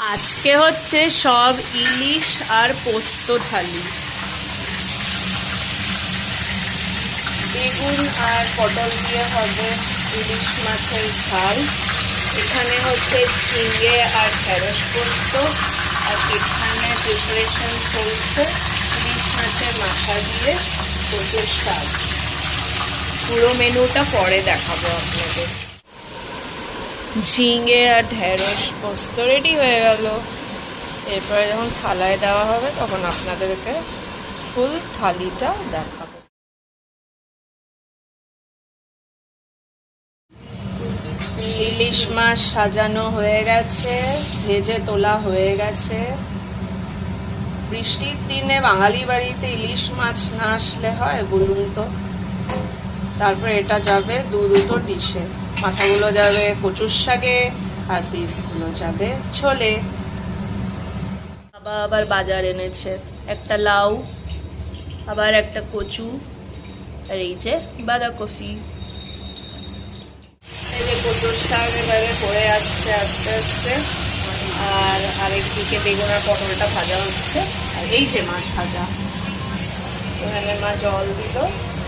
আজকে হচ্ছে সব ইলিশ আর পোস্ত থালি। বেগুন আর পটল দিয়ে হবে ইলিশ মাছের ঝাল। এখানে হচ্ছে ঝিঙে আর ঢেঁড়স পোস্ত, আর এখানে প্রিপারেশন চলছে ইলিশ মাছের মাথা দিয়ে কচুর শাক। পুরো মেনুটা পরে দেখাবো আপনাদের। ঝিঙে আর ঢেঁড়স পোস্ত রেডি হয়ে গেল। এরপরে যখন থালায় দেওয়া হবে তখন আপনাদেরকে ফুল থালিটা দেখাবো। ইলিশ মাছ সাজানো হয়ে গেছে, ভেজে তোলা হয়ে গেছে। বৃষ্টির দিনে বাঙালি বাড়িতে ইলিশ মাছ না আসলে হয় বলুন তো। তারপরে এটা যাবে দুটো ডিশে। মাথাগুলো যাবে কচুর শাকে আর পিসগুলো যাবে ছোলে। বাবা আবার বাজার এনেছে, একটা লাউ, আবার একটা কচু, আর এই যে বাঁধাকপি। এই যে কচুর শাক এবারে পড়ে আসছে আস্তে আস্তে, আর আরেকদিকে বেগুন আর পটলটা ভাজা হচ্ছে, আর এই যে মাছ ভাজা। এখানে মা জল দিল,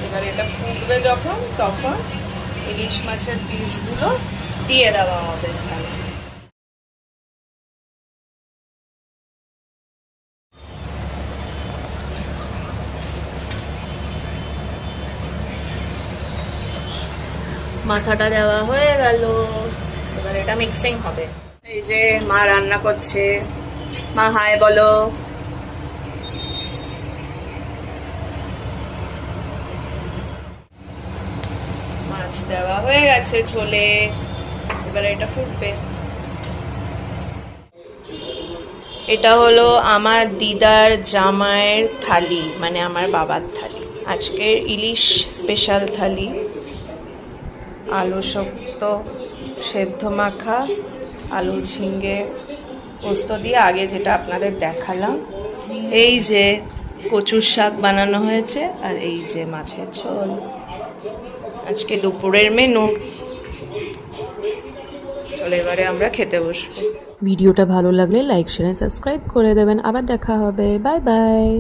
এবার এটা ফুটবে যখন তখন ইলিশ মাছের পিসগুলো দিয়ে দেওয়া হবে। মাথাটা দেওয়া হয়ে গেল, এবার এটা মিক্সিং হবে। এই যে মা রান্না করছে। মা হাই বলো। মাছ দেওয়া হয়ে গেছে ঝোলে, এবার এটা ফুটবে। এটা হলো আমার দিদার জামাইয়ের থালি, মানে আমার বাবার থালি। আজকের ইলিশ স্পেশাল থালি। আলু শক্ত সেদ্ধ মাখা, আলু ঝিঙে পোস্ত দিয়ে আগে যেটা আপনাদের দেখালাম। এই যে কচুর শাক বানানো হয়েছে, আর এই যে মাছের ঝোল আজকে দুপুরের মেনু। চলো এবারে আমরা খেতে বসবো। ভিডিওটা ভালো লাগলে লাইক শেয়ার সাবস্ক্রাইব করে দেবেন। আবার দেখা হবে। Bye bye.